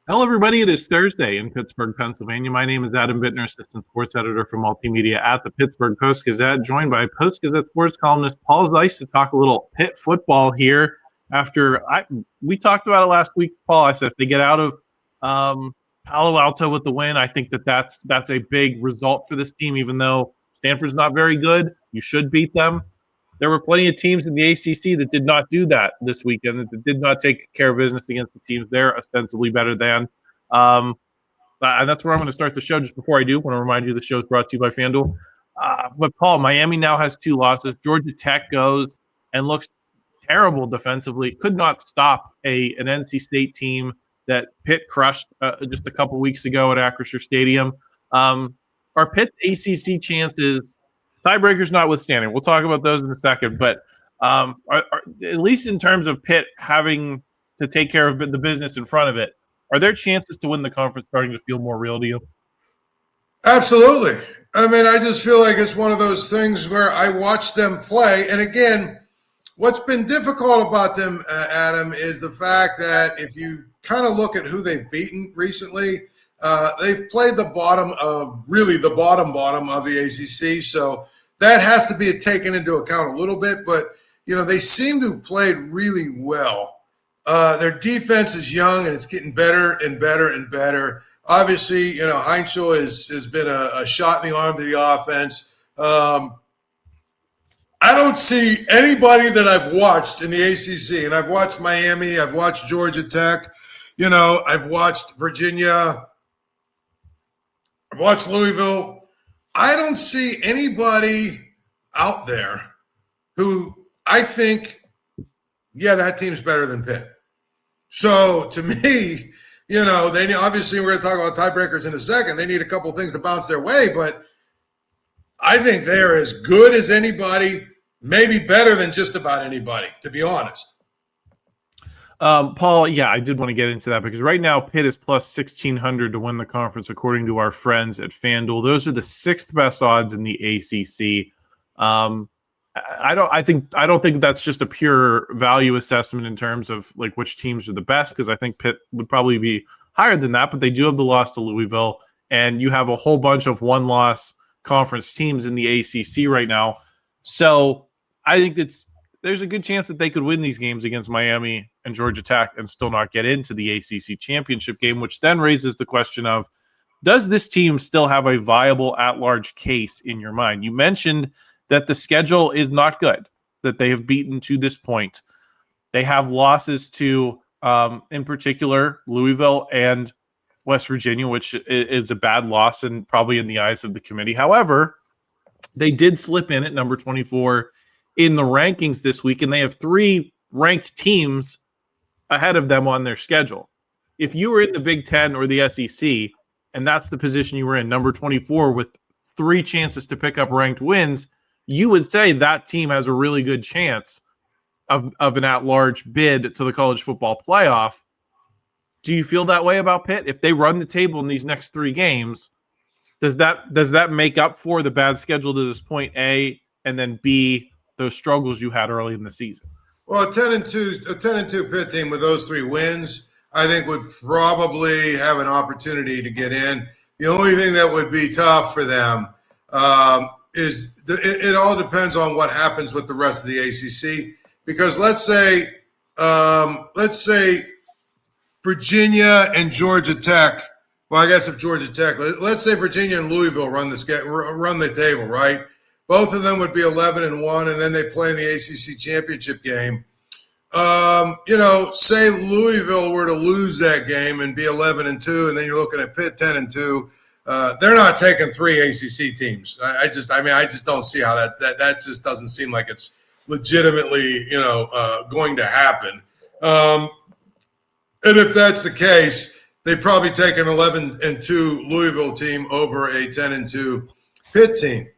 Hello, everybody. It is Thursday in Pittsburgh, Pennsylvania. My name is Adam Bittner, assistant sports editor for multimedia at the Pittsburgh Post-Gazette, joined by Post-Gazette sports columnist Paul Zeise to talk a little Pitt football here. We talked about it last week, Paul. I said if they get out of Palo Alto with the win, I think that's a big result for this team. Even though Stanford's not very good, you should beat them. There were plenty of teams in the ACC that did not do that this weekend, that did not take care of business against the teams they're ostensibly better than. And that's where I'm going to start the show. Just before I do, I want to remind you the show is brought to you by FanDuel. But, Paul, Miami now has 2 losses. Georgia Tech goes and looks terrible defensively. Could not stop an NC State team that Pitt crushed just a couple weeks ago at Acrisure Stadium. Are Pitt's ACC chances – tiebreakers notwithstanding, we'll talk about those in a second, but are, at least in terms of Pitt having to take care of the business in front of it, are their chances to win the conference starting to feel more real to you? Absolutely. I mean, I just feel like it's one of those things where I watch them play. And again, what's been difficult about them, Adam, is the fact that if you kind of look at who they've beaten recently, they've played the bottom of the ACC. So that has to be taken into account a little bit. But, they seem to have played really well. Their defense is young, and it's getting better and better and better. Obviously, Heinzel has been a shot in the arm to the offense. I don't see anybody that I've watched in the ACC, and I've watched Miami, I've watched Georgia Tech, I've watched Virginia, I've watched Louisville. I don't see anybody out there who I think, that team's better than Pitt. So to me, they obviously we're going to talk about tiebreakers in a second. They need a couple of things to bounce their way, but I think they're as good as anybody, maybe better than just about anybody, to be honest. Paul, I did want to get into that because right now Pitt is plus 1,600 to win the conference, according to our friends at FanDuel. Those are the 6th best odds in the ACC. I don't think that's just a pure value assessment in terms of like which teams are the best, because I think Pitt would probably be higher than that, but they do have the loss to Louisville, and you have a whole bunch of one-loss conference teams in the ACC right now. So I think there's a good chance that they could win these games against Miami and Georgia Tech and still not get into the ACC championship game, which then raises the question of, does this team still have a viable at-large case in your mind? You mentioned that the schedule is not good, that they have beaten to this point. They have losses to, in particular, Louisville and West Virginia, which is a bad loss and probably in the eyes of the committee. However, they did slip in at number 24 in the rankings this week, and they have 3 ranked teams ahead of them on their schedule. If you were in the Big Ten or the SEC, and that's the position you were in, number 24, with 3 chances to pick up ranked wins, you would say that team has a really good chance of an at-large bid to the college football playoff. Do you feel that way about Pitt? If they run the table in these next 3 games, does that make up for the bad schedule to this point, A, and then B, those struggles you had early in the season? Well, a 10-2 Pitt team with those 3 wins, I think would probably have an opportunity to get in. The only thing that would be tough for them is it all depends on what happens with the rest of the ACC. Because let's say Virginia and Georgia Tech. Well, I guess if Georgia Tech, let's say Virginia and Louisville run the table, right? Both of them would be 11-1, and then they play in the ACC championship game. Say Louisville were to lose that game and be 11-2, and then you're looking at Pitt 10-2. They're not taking 3 ACC teams. I just don't see how that just doesn't seem like it's legitimately, going to happen. And if that's the case, they probably take an 11-2 Louisville team over a 10-2 Pitt team.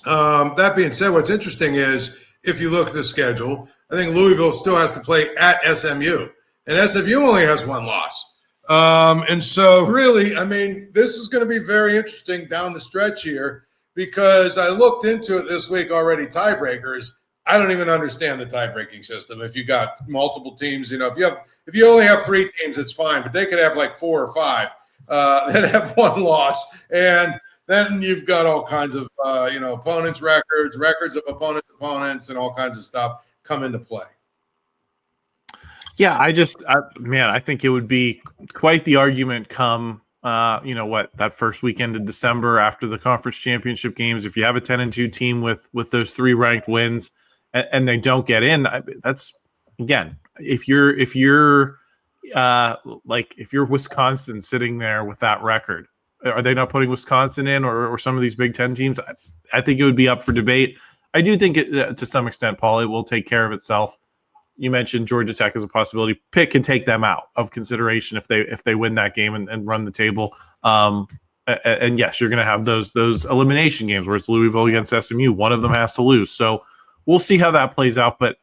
That being said, what's interesting is if you look at the schedule, I think Louisville still has to play at SMU, and SMU only has 1 loss. And so really, this is going to be very interesting down the stretch here, because I looked into it this week already, tiebreakers. I don't even understand the tie-breaking system. If you got multiple teams, if you only have 3 teams, it's fine. But they could have like 4 or 5 that have one loss, and then you've got all kinds of opponents' records of opponents, and all kinds of stuff come into play. Yeah, I think it would be quite the argument come, that first weekend in December after the conference championship games. If you have a 10-2 team with those 3 ranked wins and they don't get in, that's, again, if you're Wisconsin sitting there with that record, are they not putting Wisconsin in or some of these Big Ten teams? I think it would be up for debate. I do think it, to some extent, Paul, it will take care of itself. You mentioned Georgia Tech as a possibility. Pitt can take them out of consideration if they win that game and run the table. And yes, you're going to have those elimination games where it's Louisville against SMU. One of them has to lose. So we'll see how that plays out. But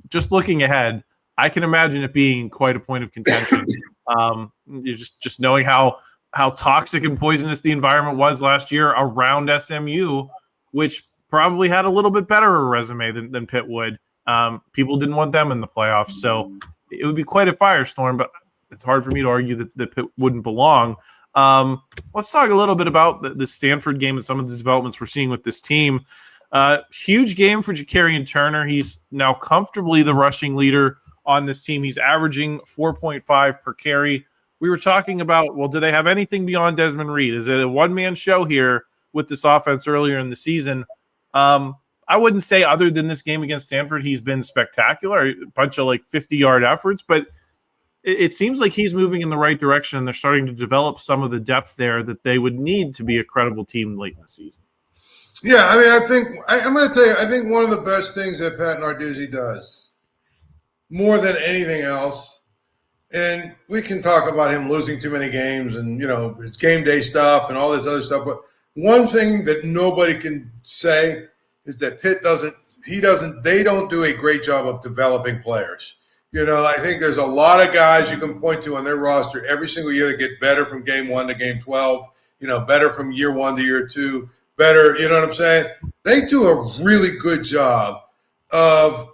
just looking ahead, I can imagine it being quite a point of contention. Just knowing how toxic and poisonous the environment was last year around SMU, which probably had a little bit better a resume than Pitt would. People didn't want them in the playoffs, so it would be quite a firestorm, but it's hard for me to argue that Pitt wouldn't belong. Let's talk a little bit about the Stanford game and some of the developments we're seeing with this team. Huge game for Jakarian Turner. He's now comfortably the rushing leader on this team. He's averaging 4.5 per carry. We were talking about, do they have anything beyond Desmond Reid? Is it a one-man show here with this offense earlier in the season? I wouldn't say other than this game against Stanford, he's been spectacular, a bunch of 50-yard efforts, but it seems like he's moving in the right direction, and they're starting to develop some of the depth there that they would need to be a credible team late in the season. Yeah, I mean, I'm going to tell you, I think one of the best things that Pat Narduzzi does, more than anything else, and we can talk about him losing too many games and, his game day stuff and all this other stuff, but one thing that nobody can say is that Pitt they don't do a great job of developing players. I think there's a lot of guys you can point to on their roster every single year that get better from game 1 to game 12, better from year 1 to year 2, better, you know what I'm saying? They do a really good job of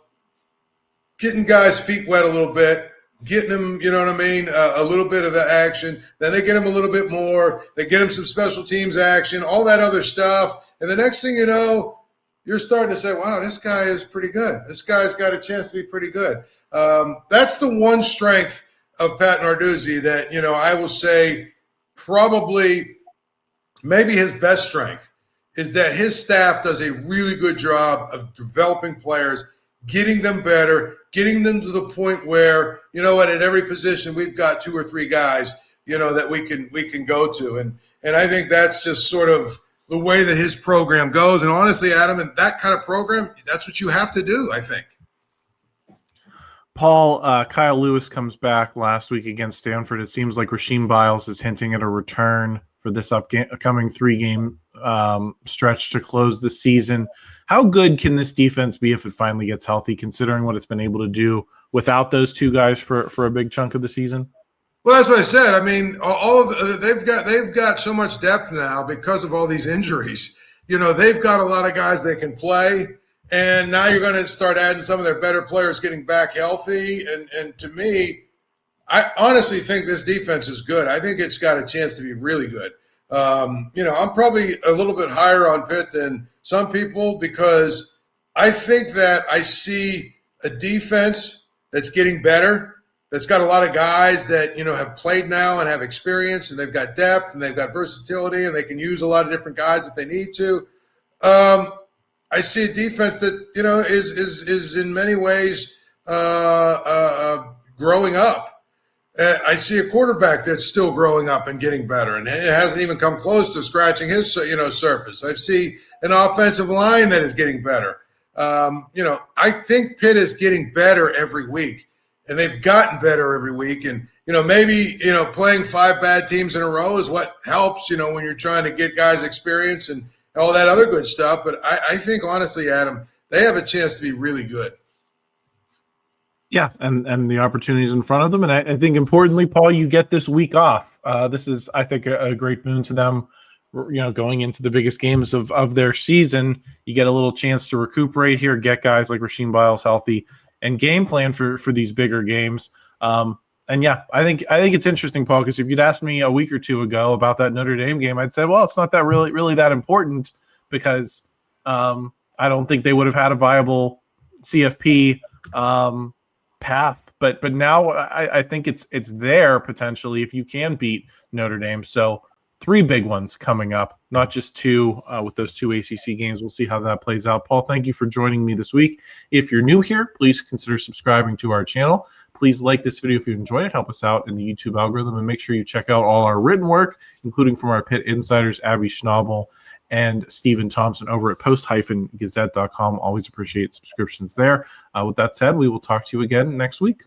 getting guys' feet wet a little bit, getting them, a little bit of the action. Then they get them a little bit more. They get them some special teams action, all that other stuff. And the next thing you know, you're starting to say, wow, this guy is pretty good. This guy's got a chance to be pretty good. That's the one strength of Pat Narduzzi that, I will say probably maybe his best strength is that his staff does a really good job of developing players, getting them better, getting them to the point where, at every position we've got 2 or 3 guys, that we can go to. And I think that's just sort of the way that his program goes. And honestly, Adam, in that kind of program, that's what you have to do, I think. Paul, Kyle Lewis comes back last week against Stanford. It seems like Rasheem Biles is hinting at a return for this upcoming 3-game stretch to close the season. How good can this defense be if it finally gets healthy, considering what it's been able to do without those 2 guys for a big chunk of the season? Well, that's what I said. I mean, they've got so much depth now because of all these injuries. They've got a lot of guys that can play, and now you're going to start adding some of their better players getting back healthy. And to me, I honestly think this defense is good. I think it's got a chance to be really good. I'm probably a little bit higher on Pitt than some people because I think that I see a defense that's getting better. That's got a lot of guys that, have played now and have experience, and they've got depth and they've got versatility, and they can use a lot of different guys if they need to. I see a defense that, is in many ways growing up. I see a quarterback that's still growing up and getting better, and it hasn't even come close to scratching his, surface. I see an offensive line that is getting better. I think Pitt is getting better every week. And they've gotten better every week. And, maybe, playing 5 bad teams in a row is what helps, when you're trying to get guys experience and all that other good stuff. But I think, honestly, Adam, they have a chance to be really good. Yeah, and the opportunities in front of them. And I think, importantly, Paul, you get this week off. This is, I think, a great boon to them. going into the biggest games of their season, you get a little chance to recuperate here, get guys like Rasheem Biles healthy, and game plan for these bigger games. And yeah, I think it's interesting, Paul, because if you'd asked me a week or two ago about that Notre Dame game, I'd say, well, it's not that really that important, because I don't think they would have had a viable CFP path. But now I think it's there potentially if you can beat Notre Dame. So 3 big ones coming up, not just 2 with those 2 ACC games. We'll see how that plays out. Paul, thank you for joining me this week. If you're new here, please consider subscribing to our channel. Please like this video if you enjoyed it. Help us out in the YouTube algorithm, and make sure you check out all our written work, including from our Pitt insiders, Abby Schnabel and Stephen Thompson over at post-gazette.com. Always appreciate subscriptions there. With that said, we will talk to you again next week.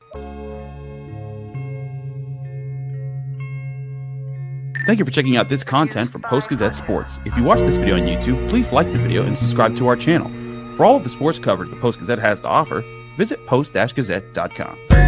Thank you for checking out this content from Post-Gazette Sports. If you watch this video on YouTube, please like the video and subscribe to our channel. For all of the sports coverage the Post-Gazette has to offer, visit post-gazette.com.